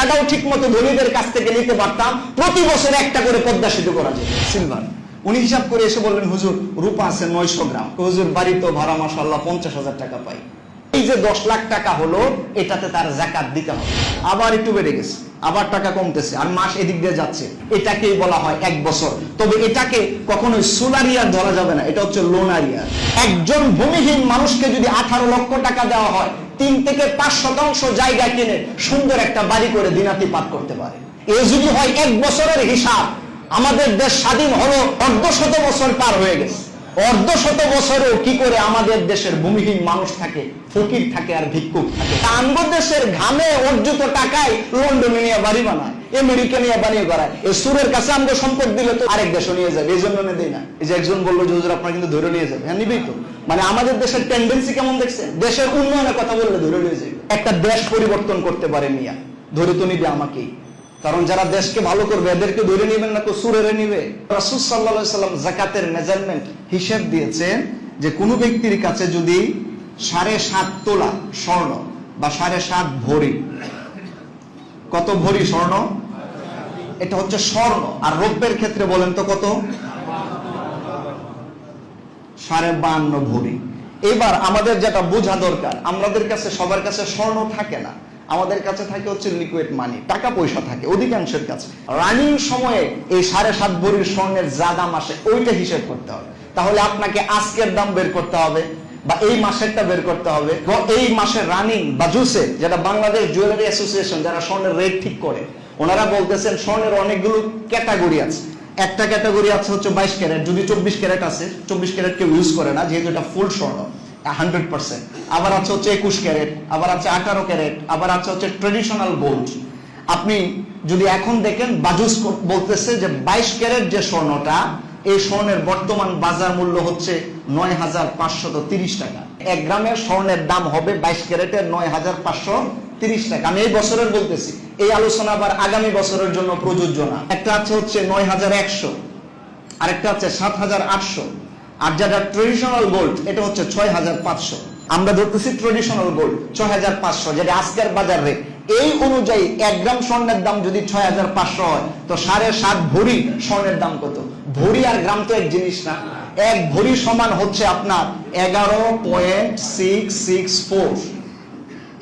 টাকাটাও ঠিক মতো ধনীদের কাছ থেকে নিতে পারতাম, প্রতি বছর একটা করে পদ্মা সেতু করা যেত। সিলভার উনি হিসাব করে এসে বললেন, হুজুর রূপা আছে 900 গ্রাম। হুজুর বাড়ি তো ভাড়া মাশাআল্লাহ 50,000 টাকা পাই, এই যে 10 লাখ টাকা হলো এটাতে তার যাকাত দিতে হবে। আবার একটু বেড়ে গেছে, আবার টাকা কমতেছে, আর মাস এদিক দিয়ে যাচ্ছে, এটাকেই বলা হয় 1 বছর। তবে এটাকে কখনোই সোলারিয়ার ধরা যাবে না, এটা হচ্ছে লোনারিয়ার। একজন ভূমিহীন মানুষকে যদি 18 লক্ষ টাকা দেওয়া হয়, 3 থেকে 5% জায়গা কিনে সুন্দর একটা বাড়ি করে দিনাতিপাত করতে পারে। এ যদি হয় 1 বছরের হিসাব, আমাদের দেশ স্বাধীন হলো 150 বছর পার হয়ে গেছে। 150 বছরেও কি করে আমাদের দেশের ভূমিহীন মানুষ থাকে, ফকির থাকে আর ভিক্ষুক থাকে। আমগো দেশের ঘামে অর্জিত টাকায় লন্ডনে নিয়ে বাড়ি বানায়, আমেরিকা নিয়ে বানিয়ে করায়। এই সুরের কাছে আমগো সম্পদ দিলে তো আরেক দেশে নিয়ে যাবে, এই জন্য দেই না। এই যে একজন বললো যে হুজুর আপনার কিন্তু ধরে নিয়ে যাবে, হ্যাঁ নিবেই তো। মানে আমাদের দেশের টেন্ডেন্সি কেমন দেখছে, দেশের উন্নয়নের কথা বললে ধরে নিয়ে যাবে। একটা দেশ পরিবর্তন করতে পারে মিয়া, ধরে তো নিবে আমাকেই। কারণ যারা দেশকে ভালো করবে এদেরকে ধরে নেবেন না তো সুরেরে নিবে। রাসূল সাল্লাল্লাহু আলাইহি সাল্লাম যাকাতের মেজারমেন্ট হিসাব দিয়েছেন যে কোনো ব্যক্তির কাছে যদি 7.5 তোলা স্বর্ণ বা 7.5 ভরি, কত ভরি স্বর্ণ? এটা হচ্ছে স্বর্ণ। আর রৌপ্যের ক্ষেত্রে বলেন তো কত? 52.5 ভরি। এবার আমাদের যেটা বোঝা দরকার, আমাদের কাছে সবার কাছে স্বর্ণ থাকে না, আমাদের কাছে থাকে হচ্ছে লিকুইড মানি, টাকা পয়সা থাকে অধিকাংশের কাছে। রানিং সময়ে এই 7.5 ভরির স্বর্ণের যা দাম আসে ওইটা হিসেব করতে হবে। তাহলে আপনাকে আজকের দাম বের করতে হবে বা এই মাসেরটা বের করতে হবে। এই মাসের রানিং বা জুসে, যেটা বাংলাদেশ জুয়েলারি অ্যাসোসিয়েশন যারা স্বর্ণের রেট ঠিক করে, ওনারা বলতেছেন স্বর্ণের অনেকগুলো ক্যাটাগরি আছে। একটা ক্যাটাগরি আছে হচ্ছে 22 ক্যারেট, যদি 24 ক্যারেট আছে, 24 ক্যারেট কেউ ইউজ করে না যেহেতু এটা ফুল স্বর্ণ 100%। আবার আছে হচ্ছে 21 ক্যারেট, আবার আছে 18 ক্যারেট, আবার আছে হচ্ছে ট্রেডিশনাল গোল্ড। আপনি যদি এখন দেখেন বাজুস বলতেছে যে 22 ক্যারেট যে স্বর্ণটা, এই স্বর্ণের বর্তমান বাজার মূল্য হচ্ছে 9,530 টাকা। 1 গ্রামের স্বর্ণের দাম হবে 22 ক্যারেটের 9,530 টাকা। আমি এই বছরের বলতেছি, এই আলোচনা আবার আগামী বছরের জন্য প্রযোজ্য না। একটা আছে হচ্ছে 9,100, আরেকটা হচ্ছে 7,800, আর যেটা ট্রেডিশনাল গোল্ড এটা হচ্ছে 6,500। আমরা ধরতেছি ট্রেডিশনাল গোল্ড 6,500, যেটা আজকের বাজার রেট। এই অনুযায়ী 1 গ্রাম স্বর্ণের দাম যদি 6,500 হয়, তো 7.5 ভরি স্বর্ণের দাম কত? ভরি আর গ্রাম তো এক জিনিস না। 1 ভরি সমান হচ্ছে আপনার 11.664।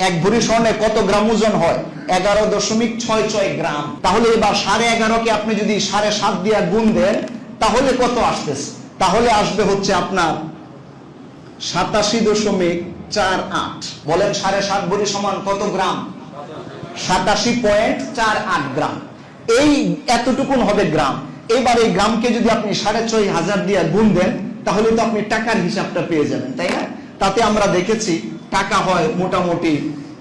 1 ভরি স্বর্ণে কত গ্রাম ওজন হয়? 11.66 গ্রাম। তাহলে এবার 11.5কে আপনি যদি 7.5 দিয়ে গুণ দেন, তাহলে কত আসতেছে? তাহলে আসবে হচ্ছে আপনার 87.48। বলেন 7.5 ভরি সমান কত গ্রাম? 87.48 গ্রাম। এই এতটুকুন হবে গ্রাম। এবার এই গ্রামকে যদি আপনি 6,500 দিয়ে গুণ দেন, তাহলে তো আপনি টাকার হিসাবটা পেয়ে যাবেন, তাই না? তাতে আমরা দেখেছি টাকা হয় মোটামুটি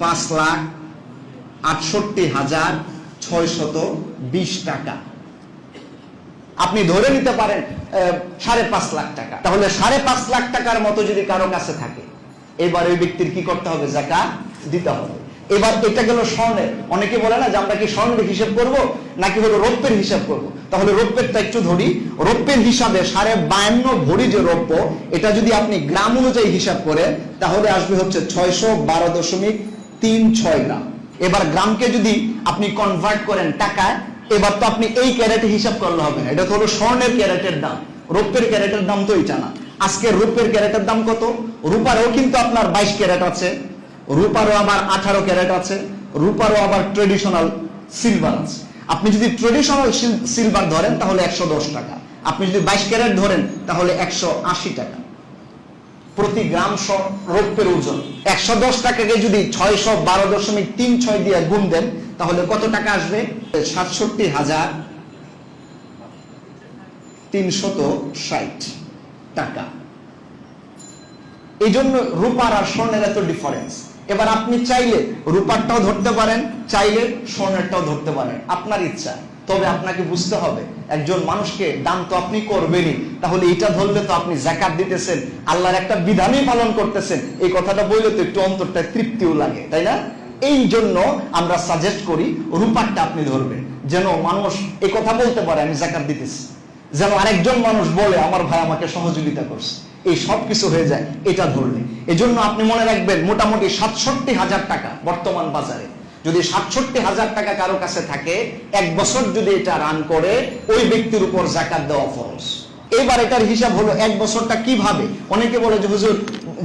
5,68,620 টাকা। আপনি ধরে নিতে পারেন 5.5 লাখ টাকা। তাহলে 5.5 লাখ টাকার মতো যদি কারো কাছে থাকে, এবার ওই ব্যক্তির কি করতে হবে? যাকাত দিতে হবে। এবার এটা গেল স্বর্ণের। অনেকে বলে না যে আমরা কি স্বর্ণের হিসাব করব নাকি হলো রৌপ্যের হিসাব করব। তাহলে রৌপ্যেরটা একটু ধরি। রৌপ্যের হিসাবে 52.5 ভরি যে রৌপ্য, এটা যদি আপনি গ্রাম অনুযায়ী হিসাব করেন, তাহলে আসবে হচ্ছে 612.36 গ্রাম। এবার গ্রামকে যদি আপনি কনভার্ট করেন টাকায়, এবার তো আপনি এই ক্যারেটে হিসাব করলে হবে না। এটা তো হলো স্বর্ণের ক্যারেটের দাম, রৌপ্যের ক্যারেটের দাম তো এটা না। আজকের রৌপ্যের ক্যারেটের দাম কত? রূপারও কিন্তু আপনার 22 ক্যারেট আছে, রূপারও আবার 18 ক্যারেট আছে, রূপারও আবার ট্রেডিশনাল সিলভার আছে। আপনি যদি ট্রেডিশনাল সিলভার ধরেন তাহলে 110 টাকা, আপনি যদি 22 ক্যারেট ধরেন তাহলে 180 টাকা প্রতি গ্রাম রৌপ্যের ওজন। 110 টাকাকে যদি 612.36 দিয়ে গুণ দেন, তাহলে কত টাকা আসবে? 67,360 টাকা। এই জন্য রূপার আর স্বর্ণের এত ডিফারেন্স। এবার আপনি চাইলে রূপারটাও ধরতে পারেন, চাইলে স্বর্ণেরটাও ধরতে পারেন, আপনার ইচ্ছা। তবে আপনাকে বুঝতে হবে, একজন মানুষকে দান তো আপনি করবেনই, তাহলে এটা ধরলে তো আপনি যাকাত দিতেছেন, আল্লাহর একটা বিধানই পালন করতেছেন। এই কথাটা বললে তো একটু অন্তরটা তৃপ্তিও লাগে, তাই না? এই জন্য আমরা সাজেস্ট করি রূপারটা আপনি ধরবেন, যেন মানুষ এই কথা বলতে পারে আমি যাকাত দিতেছি, যেন আরেকজন মানুষ বলে আমার ভাই আমাকে সহযোগিতা করছে। এই সব কিছু হয়ে যায় এটা ধরলে। এজন্য আপনি মনে রাখবেন মোটামুটি 67,000 টাকা বর্তমান বাজারে। যদি ৬৭,০০০ টাকা কারো কাছে থাকে, ১ বছর যদি এটা রান করে, ওই ব্যক্তির উপর যাকাত দেওয়া ফরজ। এবার এটার হিসাব হলো ১ বছরটা কিভাবে। অনেকে বলে যে হুজুর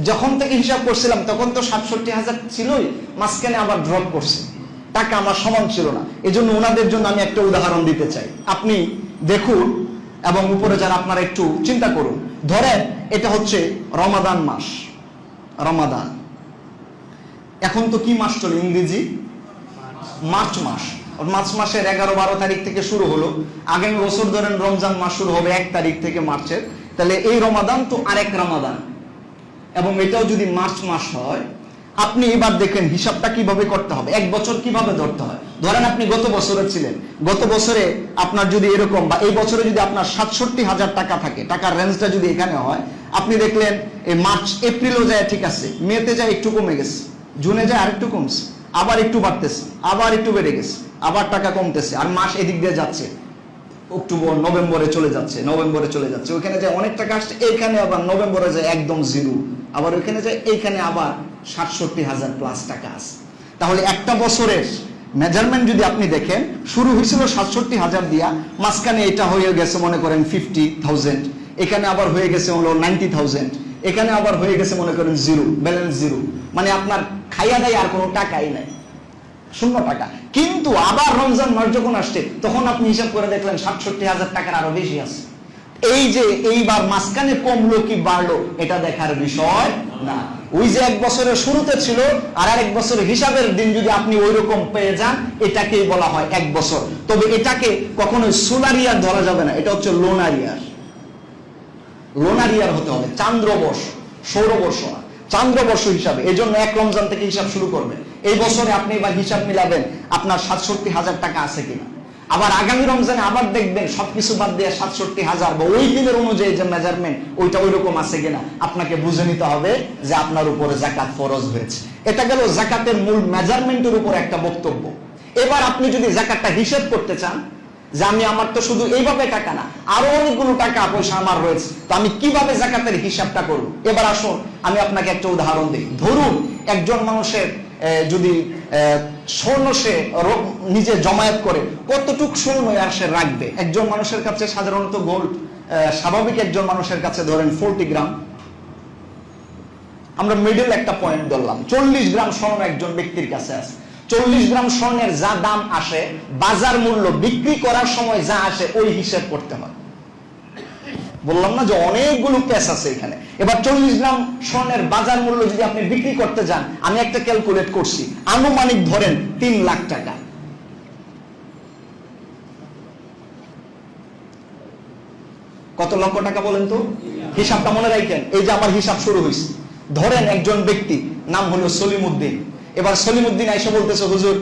যখন থেকে হিসাব করছিলাম তখন তো ৬৭,০০০ ছিলই, মাঝখানে আবার ড্রপ করছে, টাকা আমার সমান ছিল না। এজন্য ওনাদের জন্য আমি একটা উদাহরণ দিতে চাই। আপনি দেখুন এবং উপরে যারা আপনারা একটু চিন্তা করুন। ধরেন এটা হচ্ছে রমাদান মাস, রমাদান। এখন তো কি মাস চলে ইংরেজি? মার্চ মাস। মার্চ মাসের ১১-১২ তারিখ থেকে শুরু হলো। আগামী বছর ধরেন রমজান মাস শুরু হবে ১ তারিখ থেকে মার্চের। তাহলে এই রমাদান তো আরেক রমাদান, এবং এটাও যদি মার্চ মাস হয়, আপনি এবার দেখেন হিসাবটা কিভাবে করতে হবে, ১ বছর কিভাবে ধরতে হয়। ধরেন আপনি গত বছরে ছিলেন, গত বছরে আপনার যদি এরকম, বা এই বছরে যদি আপনার ৬৭,০০০ টাকা থাকে, টাকার রেঞ্জটা যদি এখানে হয়, আপনি দেখলেন এই মার্চ এপ্রিলও যায় ঠিক আছে, মেতে যায় একটু কমে গেছে, জুনে যায় আরেকটু কমছে, আবার একটু বাড়তেছে, আবার একটু বেড়ে গেছে, আবার টাকা কমতেছে, আর মাস এদিক দিয়ে যাচ্ছে, অক্টোবর নভেম্বরে চলে যাচ্ছে, নভেম্বরে চলে যাচ্ছে, ওইখানে যায় অনেক টাকা আসছে, এইখানে আবার নভেম্বরে যায় একদম জিরো, আবার ওইখানে যায়, এইখানে আবার ৬৭,০০০ প্লাস টাকা আছে। তাহলে একটা বছরের মেজারমেন্ট যদি আপনি দেখেন, শুরু হয়েছিল ৬৭,০০০ দিয়া, মাঝখানে এটা হয়ে গেছে মনে করেন 50,000, এখানে আবার হয়ে গেছে হলো 90,000, এখানে আবার হয়ে গেছে মনে করেন জিরো, ব্যালেন্স জিরো, মানে আপনার খাইয়া দেয় আর কোনো টাকাই নাই, 0 টাকা। কিন্তু আবার রমজান মাস যখন আসছে, তখন আপনি হিসাব করে দেখলেন ৬৭,০০০ টাকার আরো বেশি আছে। এই যে এইবার মাঝখানে কমলো কি বাড়লো, এটা দেখার বিষয় না। ওই যে ১ বছরের শুরুতে ছিল আর আরেক বছরের হিসাবের দিন যদি আপনি ওই রকম পেয়ে যান, এটাকেই বলা হয় ১ বছর। তবে এটাকে কখনোই সোলার ইয়ার ধরা যাবে না, এটা হচ্ছে লোনার ইয়ার। লোনার ইয়ার হতে হবে, চান্দ্রবর্ষ, সৌরবর্ষ না, চান্দ্রবর্ষ হিসাবে। এই জন্য ১ রমজান থেকে হিসাব শুরু করবেন। এই বছরে আপনি এবার হিসাব মিলাবেন আপনার ৬৭,০০০ টাকা আছে কিনা। আবার আগামী রমজানে আবার দেখবেন সবকিছু বাদ দিয়ে ৬৭,০০০ বা ওই দিনের অনুযায়ী যে মেজারমেন্ট, ওইটা ওই রকম আছে কিনা আপনাকে বুঝে নিতে হবে যে আপনার উপরে যাকাত ফরজ হয়েছে। এটা গেল যাকাতের মূল মেজারমেন্টের উপর একটা বক্তব্য। এবার আপনি যদি যাকাতটা হিসেব করতে চান, যে আমি আমার তো শুধু এইভাবে টাকা না, আরো অনেকগুলো টাকা পয়সা আমার রয়েছে, তো আমি কিভাবে যাকাতের হিসাবটা করব। এবার আসুন আমি আপনাকে একটা উদাহরণ দিই। ধরুন একজন মানুষের যদি স্বর্ণ সে নিজে জমায়েত করে, কতটুক স্বর্ণ আর সে রাখবে। একজন মানুষের কাছে সাধারণত গোল্ড, স্বাভাবিক একজন মানুষের কাছে ধরেন 40 গ্রাম, আমরা মিডল একটা পয়েন্ট ধরলাম, 40 গ্রাম স্বর্ণ একজন ব্যক্তির কাছে আছে। 40 গ্রাম স্বর্ণের যা দাম আসে, বাজার মূল্য বিক্রি করার সময় যা আসে, ওই হিসেব করতে হয়। বললাম না যে অনেকগুলো কেস আছে এখানে। এবার 40 গ্রাম স্বর্ণের বাজার মূল্য যদি আপনি বিক্রি করতে যান, আমি একটা ক্যালকুলেট করছি, আনুমানিক ধরেন 3 লাখ টাকা। কত লক্ষ টাকা বলেন তো? হিসাবটা মনে রাখেন। এই যে আমার হিসাব শুরু হয়েছে, ধরেন একজন ব্যক্তি নাম হলো সলিমউদ্দিন। এবার সলিমউদ্দিন আইসা বলতেছে, হুজুর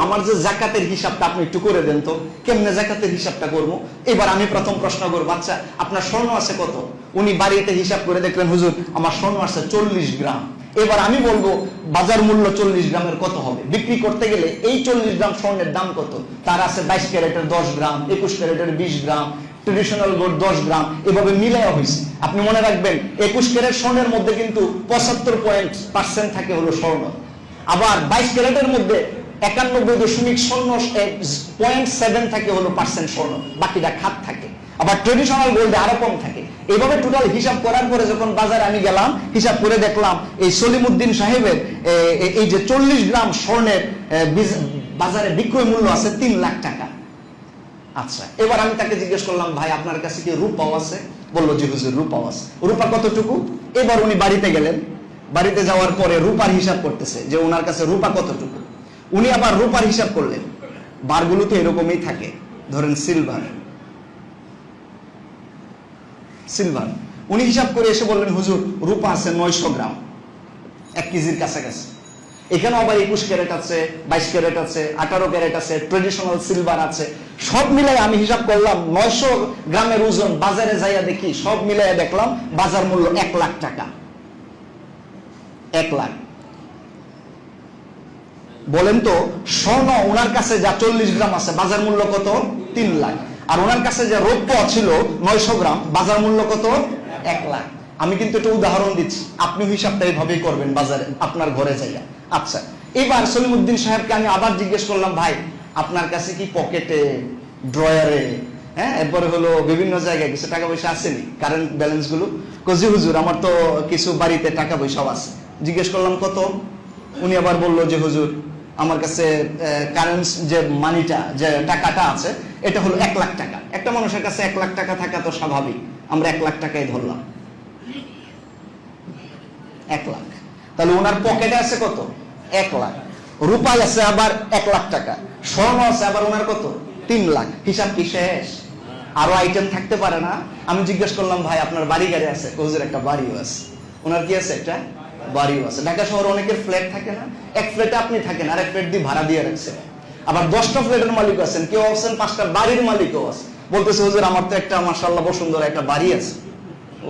আমার যে যাকাতের হিসাবটা আপনি একটু করে দেন তো। কেমনে যাকাতের হিসাবটা করবো? এবার আমি প্রথম প্রশ্ন করবো, আচ্ছা আপনার স্বর্ণ আছে কত? উনি বাড়িতে হিসাব করে দেখলেন, হুজুর আমার স্বর্ণ আছে 40 গ্রাম। এবার আমি বলবো বাজার মূল্য 40 গ্রামের কত হবে, বিক্রি করতে গেলে এই 40 গ্রাম স্বর্ণের দাম কত। তার আছে 22 ক্যারেটের 10 গ্রাম, 21 ক্যারেটের 20 গ্রাম, ট্রেডিশনাল গোল্ড 10 গ্রাম, এভাবে মিলাইয়া হয়েছে। আপনি মনে রাখবেন 21 ক্যারেট স্বর্ণের মধ্যে কিন্তু 75% থাকে হলো স্বর্ণ। আবার 22 ক্যারেটের মধ্যে 91.0.7 থাকে হলো পার্সেন্ট স্বর্ণ, বাকিটা খাত থাকে। আবার ট্রেডিশনাল গোল্ডে আরো কম থাকে। এইভাবে টোটাল হিসাব করার পরে যখন বাজারে আমি গেলাম, হিসাব করে দেখলাম এই সলিমউদ্দিন সাহেবের এই যে 40 গ্রাম স্বর্ণের বাজারে বিক্রয় মূল্য আছে 3 লাখ টাকা। আচ্ছা, এবার আমি তাকে জিজ্ঞেস করলাম, ভাই আপনার কাছে কি রূপাও আছে? বললো জি হুজুর রূপাও আছে। রূপা কতটুকু? এবার উনি বাড়িতে গেলেন, বাড়িতে যাওয়ার পরে রূপার হিসাব করতেছে যে ওনার কাছে রূপা কতটুকু। উনি আবার রূপার হিসাব করলেন, বারগুলো তো এরকমই থাকে, ধরেন সিলভার। উনি হিসাব করে এসে বললেন, হুজুর রূপা আছে 900 গ্রাম, 1 কেজির কাছাকাছি। এখানে আবার 21 ক্যারেট আছে, 22 ক্যারেট আছে, 18 ক্যারেট আছে, ট্রেডিশনাল সিলভার আছে। সব মিলাই আমি হিসাব করলাম 900 গ্রামের ওজন। বাজারে যাইয়া দেখি সব মিলাই দেখলাম বাজার মূল্য 1 লাখ টাকা। 1 লাখ। বলেন তো স্বর্ণ ওনার কাছে যা 40 গ্রাম আছে, বাজার মূল্য কত? 3 লাখ। আর ওনার কাছে যে রৌপ্য ছিল 900 গ্রাম, বাজার মূল্য কত? 1 লাখ। আমি কিন্তু একটা উদাহরণ দিচ্ছি, আপনি হিসাবটা এইভাবেই করবেন বাজারে আপনার ঘরে যাইয়া। আচ্ছা, এবার সলিমউদ্দিন সাহেবকে আমি আবার জিজ্ঞেস করলাম, ভাই আপনার কাছে কি পকেটে, ড্রয়ারে, হ্যাঁ, এরপরে হলো বিভিন্ন জায়গায় কিছু টাকা পয়সা আসেনি, কারেন্ট ব্যালেন্স গুলো? কজি হুজুর আমার তো কিছু বাড়িতে টাকা পয়সাও আছে। জিজ্ঞেস করলাম কত? উনি আবার বললো যে হুজুর আমার কাছে কারেন্ট যে মানিটা, যে টাকাটা আছে, এটা হলো 1 লাখ টাকা। একটা মানুষের কাছে 1 লাখ টাকা থাকা তো স্বাভাবিক, আমরা 1 লাখ টাকাই ধরলাম। 1 লাখ। তাহলে ওনার পকেটে আছে কত? 1 লাখ। রূপায় আছে আবার 1 লাখ টাকা, স্বর্ণ আছে আবার ওনার কত? 3 লাখ। হিসাব কি শেষ? আরো আইটেম থাকতে পারে না? আমি জিজ্ঞেস করলাম, ভাই আপনার বাড়ি গাড়ি আছে? হুজুর একটা বাড়িও আছে। ওনার কি আছে? একটা বাড়িও আছে। ঢাকা শহরে অনেকের ফ্ল্যাট থাকে না, এক ফ্ল্যাটে আপনি থাকেন, আর এক ফ্ল্যাট দিয়ে ভাড়া দিয়ে রাখছেন। আবার 10টা ফ্ল্যাটের মালিক আছেন, কেউ আছেন 5টা বাড়ির মালিকও আছে। বলতেছে হুজুর আমার তো একটা মাশাআল্লাহ বসুন্ধরা একটা বাড়ি আছে।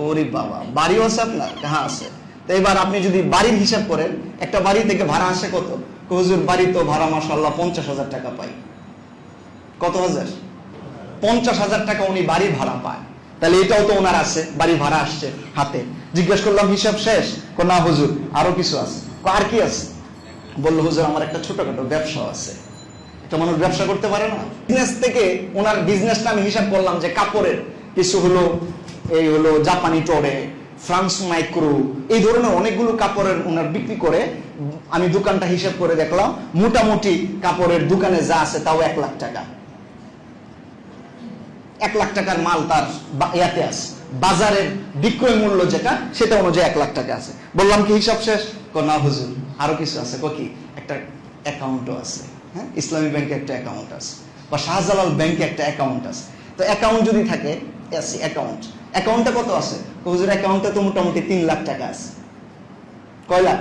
ওরে বাবা, বাড়িও আছে আপনার? হ্যাঁ আছে। তো এবার আপনি যদি বাড়ির হিসাব করেন, একটা বাড়ি থেকে ভাড়া আসে কত? হুজুর বাড়ি তো ভাড়া মাশাআল্লাহ 50,000 টাকা পাই। কত হাজার? 50,000 টাকা উনি বাড়ি ভাড়া পায়। তাহলে এটাও তো ওনার আছে, বাড়ি ভাড়া আসছে হাতে। জিজ্ঞেস করলাম হিসাব শেষ? না হুজুর আরো কিছু আছে। আর কি আছে? বললো হুজুর আমার একটা ছোটখাটো ব্যবসা আছে। একটা মানুষ ব্যবসা করতে পারে না? বিজনেস থেকে ওনার বিজনেসটা আমি হিসাব করলাম যে কাপড়ের কিছু হলো, এই হলো জাপানি টরে, ফ্রান্স মাইক্রো, এই ধরনের অনেকগুলো কাপড়ের ওনার বিক্রি করে। আমি দোকানটা হিসাব করে দেখলাম, মোটামুটি কাপড়ের দোকানে যা আছে তাও 1 লাখ টাকা। 1 লাখ টাকার মাল তার ইয়াতে আছে, বাজারের বিক্রয় মূল্য যেটা সেটা অনুযায়ী 1 লাখ টাকা আছে। বললাম কি হিসাব শেষ? না হুজুর আরো কিছু আছে। কি? একটা অ্যাকাউন্টও আছে, হ্যাঁ, ইসলামী ব্যাংকে একটা অ্যাকাউন্ট আছে, বা শাহজালাল ব্যাংকে একটা অ্যাকাউন্ট আছে। তো অ্যাকাউন্ট যদি থাকে, অ্যাকাউন্টে কত আছে? হুজুর অ্যাকাউন্টে তো মোটামুটি 3 লাখ টাকা আছে। কয় লাখ?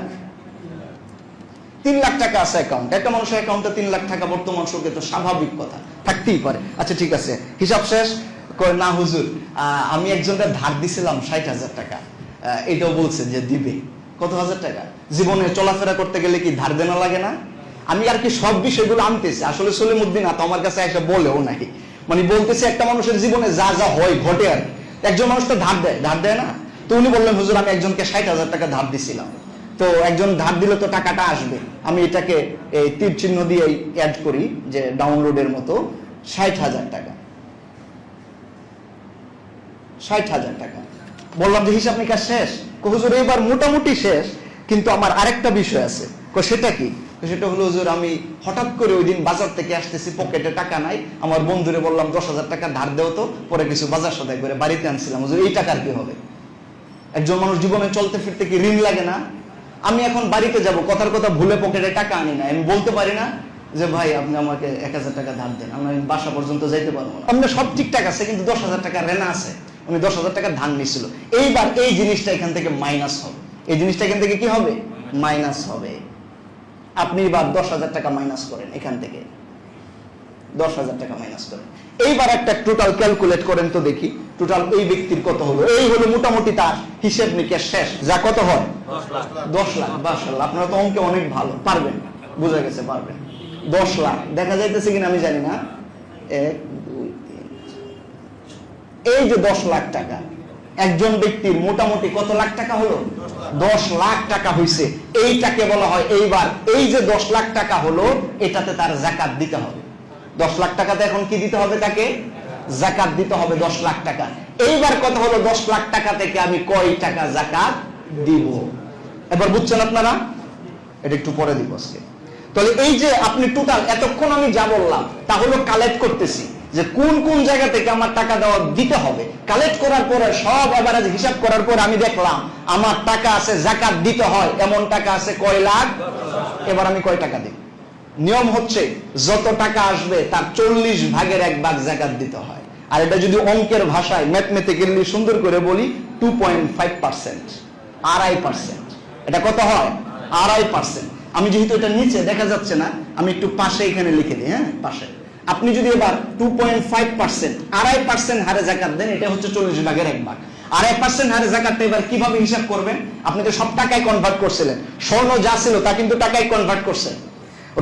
3 লাখ টাকা আছে অ্যাকাউন্ট। একটা মানুষের অ্যাকাউন্টে 3 লাখ টাকা বর্তমান যুগে তো স্বাভাবিক কথা, থাকতেই পারে। আচ্ছা ঠিক আছে, হিসাব শেষ? না হুজুর আমি একজনকে ধার দিছিলাম 60,000 টাকা, এটাও বলছে যে দিবে। কত হাজার টাকা? জীবনে চলাফেরা করতে গেলে কি ধার দেনা লাগে না? আমি আর কি সব বিষয়গুলো আনতেছি। আসলে সলিমউদ্দিন তো আমার কাছে এসে বলেও নাকি, মানে বলতেছে একটা মানুষের জীবনে যা যা হয় ঘটে আর কি। একজন মানুষ তো ধার দেয় না? তো উনি বললেন হুজুর আমি একজনকে 60,000 টাকা ধার দিছিলাম। তো একজন ধার দিলে তো টাকাটা আসবে, আমি এটাকে এই তীর চিহ্ন দিয়ে অ্যাড করি যে ডাউনলোডের মতো, 60,000 টাকা। 60,000 টাকা। বললাম যে হিসাব নিকাশ শেষ? হুজুর এবার মোটামুটি শেষ, কিন্তু আমার আরেকটা বিষয় আছে। সেটা কি? সেটা হলো হুজুর আমি হঠাৎ করে ওই দিন বাজার থেকে আসতেছি, পকেটে টাকা নাই। আমার বন্ধুরে বললাম 10,000 টাকা ধার দেও তো, পরে কিছু বাজার সদাই করে বাড়িতে আনছিলাম। হুজুর এই টাকার কি হবে? একজন মানুষ জীবনে চলতে ফিরতে কি ঋণ লাগে না? আমি এখন বাড়িতে যাব, কথার কথা ভুলে পকেটে টাকা আনি না, আমি বলতে পারি না যে ভাই আপনি আমাকে 1,000 টাকা ধার দেন, আমি বাসা পর্যন্ত যাইতে পারবো না। আপনার সব ঠিকঠাক আছে, কিন্তু 10,000 টাকা রেনা আছে। উনি 10,000 টাকা ধার নিছিল। এইবার এই জিনিসটা এখান থেকে মাইনাস হবে। এই জিনিসটা এখান থেকে কি হবে? মাইনাস হবে। আপনি এবার 10,000 টাকা মাইনাস করেন, এখান থেকে 10,000 টাকা মাইনাস করেন। এইবার একটা টোটাল ক্যালকুলেট করেন তো দেখি, টোটাল এই ব্যক্তির কত হলো। এই হলো মোটামুটি তার হিসেব নিকেশ শেষ। যা কত হয়? 10 লাখ। মাশাআল্লাহ, আপনারা তো অঙ্কে অনেক ভালো, পারবেন, বোঝা গেছে পারবেন। 10 লাখ দেখা যাইতেছে কিনা আমি জানি না। 1 2 3, এই যে 10 লাখ টাকা একজন ব্যক্তির মোটামুটি কত লাখ টাকা হলো? 10 লাখ টাকা হইছে। এইটাকে বলা হয়, এইবার এই যে 10 লাখ টাকা হলো, এটাতে তার যাকাত দিতে হবে। 10 লাখ টাকাতে এখন কি দিতে হবে? তাকে যাকাত দিতে হবে 10 লাখ টাকা। এইবার কথা হলো 10 লাখ টাকা থেকে আমি কয় টাকা যাকাত দিব? এবার বুঝছেন আপনারা? এটা একটু পরে দিব আজকে। তাহলে এই যে আপনি টোটাল এতক্ষণ আমি যা বললাম তা হলো কালেক্ট করতেছি যে কোন কোন জায়গা থেকে আমার টাকা দেওয়া দিতে হবে। কালেক্ট করার পরে সব এভারেজ হিসাব করার পর আমি দেখলাম আমার টাকা আছে, যাকাত দিতে হয় এমন টাকা আছে কয় লাখ। এবার আমি কয় টাকা দিই? নিয়ম হচ্ছে যত টাকা আসবে তার 40 ভাগের 1 ভাগ যাকাত দিতে হয়। আর এটা যদি অঙ্কের ভাষায় ম্যাথমেটিক্যালি সুন্দর করে বলি 2.5%, 2.5%। এটা কত হয়? 2.5%। আমি যেহেতু এটা নিচে দেখা যাচ্ছে না, আমি একটু পাশে এখানে লিখে দিই, হ্যাঁ পাশে। আপনি যদি এবার 2.5%, 2.5% হারে যাকাত দেন, এটা হচ্ছে 40 ভাগের 1 ভাগ। 2.5% হারে যাকাতটা এবার কিভাবে হিসাব করবেন? আপনি তো সব টাকায় কনভার্ট করছিলেন, স্বর্ণ যা ছিল তা কিন্তু টাকায় কনভার্ট করছেন,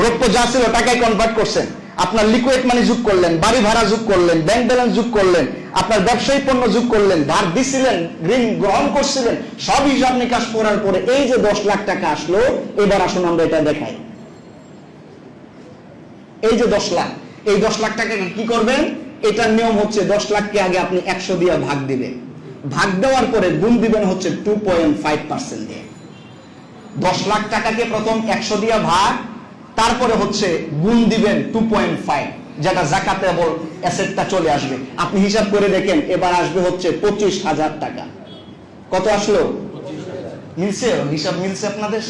রৌপ্য যা ছিল টাকায় কনভার্ট করছেন, আপনার লিকুইড মানি যোগ করলেন, বাড়ি ভাড়া যোগ করলেন, ব্যাংক ব্যালেন্স যোগ করলেন, আপনার ব্যবসায়ী পণ্য যোগ করলেন, ধার দিছিলেন, ঋণ গ্রহণ করছিলেন, সব হিসাব নিকাশ করার পরে এই যে 10 লাখ টাকা আসলো। এবার আসুন আমরা এটা দেখাই। এই যে 10 লাখ, এই 10 লাখ টাকা কি করবেন? এটার নিয়ম হচ্ছে 10 লাখকে আগে আপনি 100 দিয়ে ভাগ দিবেন, ভাগ দেওয়ার পরে গুণ দিবেন হচ্ছে 2.5% দিয়ে। 10 লাখ টাকাকে প্রথম 100 দিয়ে ভাগ, তারপরে হচ্ছে গুণ দিবেন 2.5, যেটা জাকাতেবল অ্যাসেটটা চলে আসবে। আপনি হিসাব করে দেখেন, এবার আসবে হচ্ছে 25,000 টাকা। কত আসলো? মিলছে? হিসাব মিলছে আপনাদের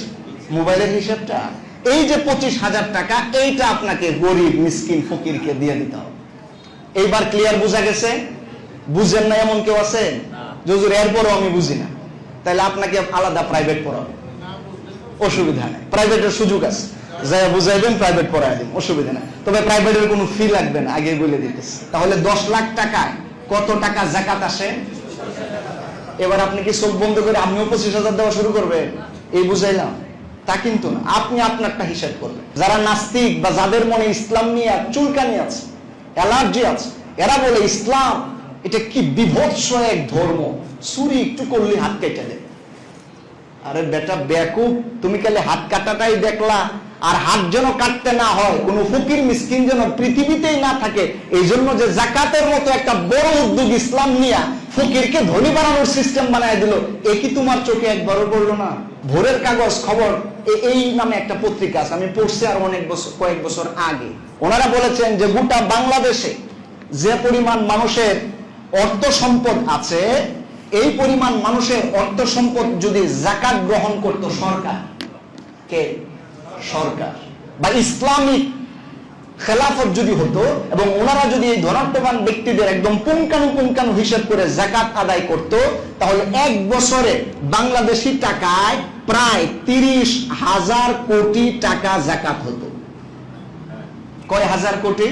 মোবাইলের হিসাবটা? এই যে 25,000 টাকা, এইটা আপনাকে গরিব মিসকিন ফকিরকে দিয়ে দিতে হবে। এইবার ক্লিয়ার বোঝা গেছে? বুঝেন না এমন কেউ আছে? হুজুর এরপরও আমি বুঝি না, তাহলে আপনাকে আলাদা প্রাইভেট পড়াবে, অসুবিধা নেই, প্রাইভেটের সুযোগ আছে, যাই বুঝাইবেন প্রাইভেট পড়াই দিন, অসুবিধা নেই। তবে প্রাইভেটের কোনো ফি লাগবে না, আগে বলে দিতেছি। তাহলে 10 লাখ টাকায় কত টাকা জাকাত আসে? এবার আপনি কি চোখ বন্ধ করে আমিও 25,000 দেওয়া শুরু করবেন? এই বুঝাইলাম? তা কিন্তু না, আপনি আপনারটা হিসাব করবেন। যারা নাস্তিক বা যাদের মনে ইসলাম নিয়ে চুলকানি আছে, অ্যালার্জি আছে, এরা বলে ইসলাম এটা কি বিভৎস এক ধর্ম, চুরি একটু করলে হাত কেটে দেয়। আরে বেটা বেকুব, তুমি খালি হাত কাটাটাই দেখলা, আর হাত যেন কাটতে না হয়, কোন ফকির মিসকিন যেন পৃথিবীতেই না থাকে, এই জন্য যে জাকাতের মতো একটা বড় উদ্যোগ ইসলাম নিয়া ফকিরকে ধনী বানানোর সিস্টেম বানায় দিল, এ কি তোমার চোখে একবারও পড়লো না? ভোরের কাগজ খবর এই নামে একটা পত্রিকা আছে, আমি পড়ছি আর কয়েক বছর আগে। ওনারা বলেছেন যে গোটা বাংলাদেশে যে পরিমাণ মানুষের অর্থ সম্পদ আছে, এই পরিমাণ মানুষের অর্থ সম্পদ যদি জাকাত গ্রহণ করত সরকার, কে? সরকার বা ইসলামিক খেলাফত যদি হতো, এবং ওনারা যদি এই ধনাত্মবান ব্যক্তিদের একদম পুঙ্খানু হিসাব করে জাকাত আদায় করত, তাহলে এক বছরে বাংলাদেশি টাকায় প্রায় 30,000 কোটি টাকা জাকাত হতো। কয় হাজার কোটি?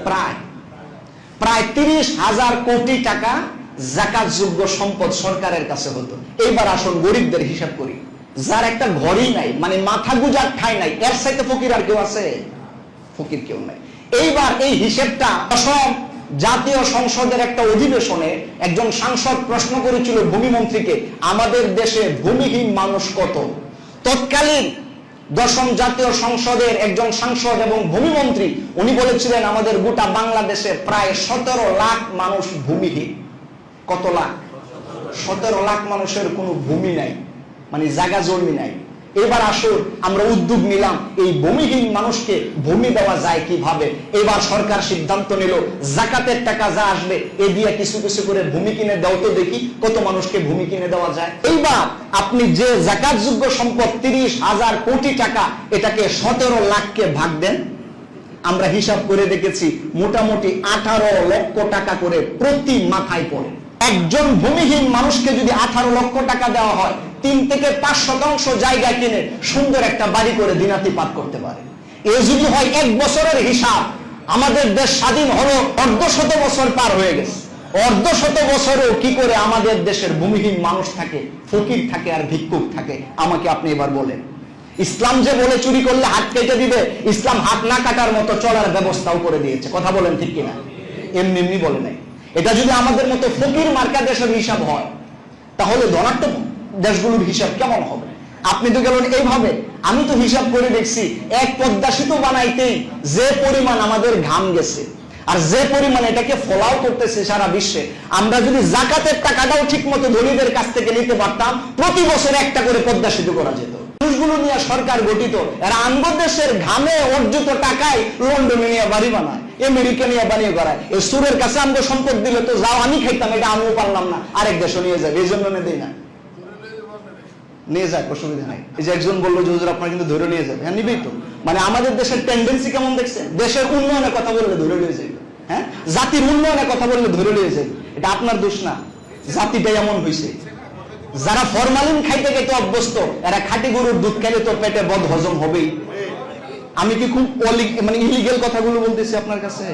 প্রায় 30,000 কোটি টাকা জাকাত যোগ্য সম্পদ সরকারের কাছে হতো। এইবার আসুন গরিবদের হিসাব করি, যার একটা ঘরই নাই, মানে মাথা গুজার ঠাঁই নাই, এর সাথে ফকির আর কেউ আছে? ফকির কেউ নাই। এইবার এই হিসেবটা অসম জাতীয় সংসদের একটা অধিবেশনে একজন সাংসদ প্রশ্ন করেছিল ভূমিমন্ত্রীকে, আমাদের দেশে ভূমিহীন মানুষ কত? তৎকালীন 10ম জাতীয় সংসদের একজন সাংসদ এবং ভূমিমন্ত্রী, উনি বলেছিলেন আমাদের গোটা বাংলাদেশে প্রায় 17 লাখ মানুষ ভূমিহীন। কত লাখ? 17 লাখ মানুষের কোনো ভূমি নাই, মানে জায়গা জমি নাই। এবার আসুন আমরা উদ্যোগ নিলাম, এই ভূমিহীন মানুষকে ভূমি দেওয়া যায় কিভাবে। এবার সরকার সিদ্ধান্ত নিল, জাকাতের টাকা যা আসবে এ দিয়ে কিছু কিছু করে ভূমি কিনে দাও, তো দেখি কত মানুষকে ভূমি কিনে দেওয়া যায়। এইবার আপনি যে জাকাতযোগ্য সম্পদ 30,000 কোটি টাকা, এটাকে 17 লাখকে ভাগ দেন। আমরা হিসাব করে দেখেছি মোটামুটি 18 লক্ষ টাকা করে প্রতি মাথায় পড়ে। একজন ভূমিহীন মানুষকে যদি 18 লক্ষ টাকা দেওয়া হয়, 3 থেকে 5% জায়গা কিনে সুন্দর একটা বাড়ি করে দিনাতিপাত করতে পারে। এ যদি হয় 1 বছরের হিসাব, আমাদের দেশ স্বাধীন হলো 1/2 বছর পার হয়ে গেছে। 1/2 বছরেও কি করে আমাদের দেশের ভূমিহীন মানুষ থাকে, ফকির থাকে আর ভিক্ষুক থাকে? আমাকে আপনি এবার বলেন। ইসলাম যে বলে চুরি করলে হাত কেটে দিবে, ইসলাম হাত না কাটার মতো চলার ব্যবস্থাও করে দিয়েছে। কথা বলেন ঠিক কিনা? এমনি এমনি বলে নাই। এটা যদি আমাদের মতো ফকির মার্কা দেশের হিসাব হয়, তাহলে ধনাত্মক দেশগুলোর হিসাব কেমন হবে? আপনি তো গেলেন এইভাবে, আমি তো হিসাব করে দেখছি, এক পদ্মা সেতু বানাইতেই যে পরিমাণ আমাদের ঘাম গেছে, আর যে পরিমাণ এটাকে ফলাও করতেছে সারা বিশ্বে, আমরা যদি জাকাতের টাকাটাও ঠিক মতো ধনীদের কাছ থেকে নিতে পারতাম, প্রতি বছর একটা করে পদ্মা সেতু করা যেত। মানুষগুলো নিয়ে সরকার গঠিত, এরা আঙ্গ দেশের ঘামে অর্জিত টাকায় লন্ডনে নিয়ে বাড়ি বানায়, আমেরিকা নিয়ে বানিয়ে করায়। এই সুরের কাছে আমাকে সম্পদ দিলে তো যাও, আমি খাইতাম, এটা আমিও পারলাম না, আরেক দেশও নিয়ে যাবে, এই জন্য দেই না। নিয়ে যাক, অসুবিধা নাই। এই যে একজন বললো যে হুজুর আপনার কিন্তু ধরে নিয়ে যাবে, হ্যাঁ নিবেই তো। মানে আমাদের দেশের টেন্ডেন্সি কেমন দেখছেন? দেশের উন্নয়নের কথা বললে ধরে নিয়ে যাবে, হ্যাঁ, জাতির উন্নয়নের কথা বললে ধরে নিয়ে যাবে। এটা আপনার দোষ না, জাতিটাই এমন হয়েছে। যারা ফরমালিন খাইতে খাইতে অভ্যস্ত, এরা খাঁটি গরুর দুধ খাইলে তো পেটে বদ হজম হবেই। আমি কি খুব মানে ইলিগেল কথাগুলো বলতেছি আপনার কাছে?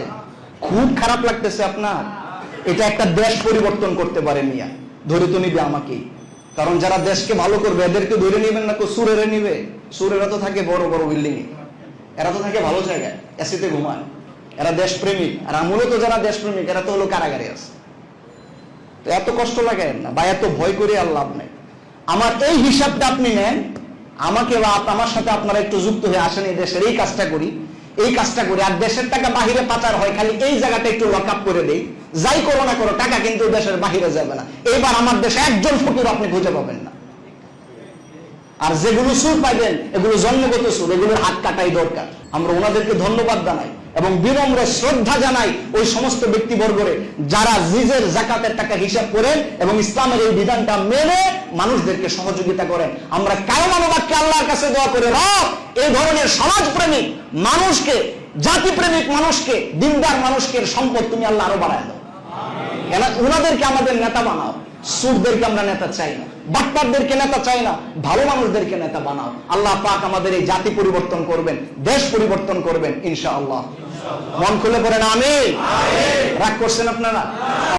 খুব খারাপ লাগতেছে আপনার? এটা একটা দেশ পরিবর্তন করতে পারে মিয়া, ধরে তো নিবে আমাকেই। কারণ যারা দেশকে ভালো করবে এদেরকে ধরে নিবেন না, সুরেরা নিবে। সুরেরা তো থাকে বড় বড় বিল্ডিং এ, এরা তো থাকে ভালো জায়গায়, এসিতে ঘুমায়, এরা দেশপ্রেমিক। আর মূলত যারা দেশপ্রেমিক এরা তো হলো কারাগারে আছে। তো এত কষ্ট লাগে না বা এত ভয় করে আর লাভ নেই। আমার এই হিসাবটা আপনি নেন, আমাকে বা আমার সাথে আপনারা একটু যুক্ত হয়ে আসেন, এই দেশের এই কাজটা করি। এই কাজটা করে, আর দেশের টাকা বাহিরে পাচার হয়, খালি এই জায়গাটা একটু লক আপ করে দেই, যাই করো না করো, টাকা কিন্তু দেশের বাহিরে যাবে না। এবার আমার দেশে একজন ফকির আপনি খুঁজে পাবেন না। আর যেগুলো সুর পাইবেন এগুলো জন্মগত সুর, এগুলোর হাত কাটাই দরকার। আমরা ওনাদেরকে ধন্যবাদ জানাই এবং বিনম্র শ্রদ্ধা জানাই ওই সমস্ত ব্যক্তিবর্গরে যারা নিজের যাকাতের টাকা হিসাব করেন এবং ইসলামের এই বিধানটা মেনে মানুষদেরকে সহযোগিতা করেন। আমরা কায়মানুবাদকে আল্লাহর কাছে দোয়া করে, রব এই ধরনের সমাজপ্রেমিক মানুষকে, জাতিপ্রেমিক মানুষকে, দিনদার মানুষকে সম্পদ তুমি আল্লাহ আরো বাড়ায় দাও। ওনাদেরকে আমাদের নেতা বানাও। সুরদেরকে আমরা নেতা চাই না, বাটপারদেরকে নেতা চাই না, ভালো মানুষদেরকে নেতা বানাও। আল্লাহ পাক আমাদের এই জাতি পরিবর্তন করবেন, দেশ পরিবর্তন করবেন ইনশাআল্লাহ। মন খুলে পড়েন আমিন। রাগ করছেন আপনারা?